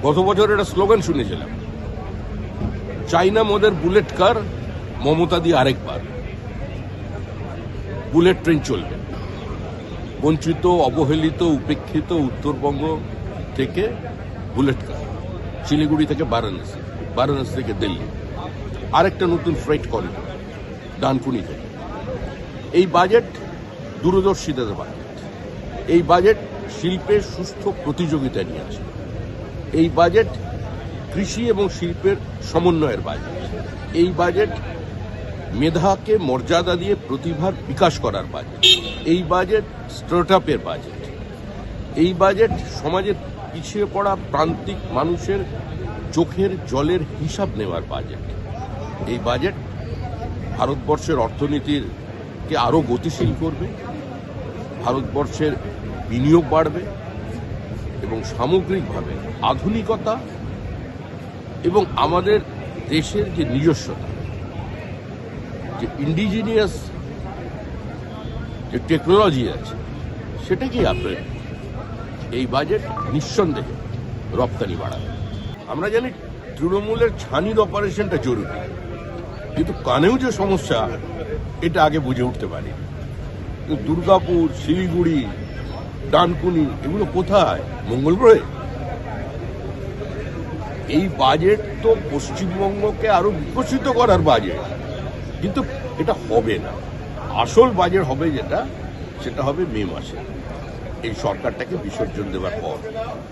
গত বছর একটা স্লোগান শুনেছিলাম, চাইনা মোদের বুলেট কার, মমতা দিয়ে আরেকবার। বুলেট ট্রেন চলবে বঞ্চিত, অবহেলিত, উপেক্ষিত উত্তরবঙ্গ থেকে বুলেট কার, শিলিগুড়ি থেকে বারাণসী, বারাণসী থেকে দিল্লি, আরেকটা নতুন ফ্রেট করিডোর ডানকুনি থেকে। এই বাজেট দূরদর্শিতার বাজেট, এই বাজেট শিল্পের সুস্থ প্রতিযোগিতা নিয়ে আসে, এই বাজেট কৃষি এবং শিল্পের সমন্বয়ের বাজেট, এই বাজেট মেধাকে মর্যাদা দিয়ে প্রতিভার বিকাশ করার বাজেট, এই বাজেট স্টার্টআপের বাজেট, এই বাজেট সমাজের পিছিয়ে পড়া প্রান্তিক মানুষের চোখের জলের হিসাব নেওয়ার বাজেট। এই বাজেট ভারতবর্ষের অর্থনীতিকে আরও গতিশীল করবে, ভারতবর্ষের বিনিয়োগ বাড়বে এবং সামগ্রিকভাবে আধুনিকতা এবং আমাদের দেশের যে নিজস্বতা, যে ইন্ডিজিনিয়াস যে টেকনোলজি আছে, সেটাকেই আপনার এই বাজেট নিঃসন্দেহে রপ্তানি বাড়াবে। আমরা জানি তৃণমূলের ছানির অপারেশনটা জরুরি, কিন্তু কানেও যে সমস্যা এটা আগে বুঝে উঠতে পারি। দুর্গাপুর, শিলিগুড়ি, ডানকুনি এগুলো কোথায়? মঙ্গল গ্রহে? এই বাজেট তো পশ্চিমবঙ্গকে আরো বিকশিত করার বাজেট, কিন্তু এটা হবে না। আসল বাজেট হবে যেটা, সেটা হবে মে মাসে এই সরকারটাকে বিসর্জন দেওয়ার পর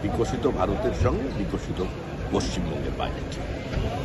বিকশিত ভারতের সঙ্গে বিকশিত পশ্চিমবঙ্গের বাজেট।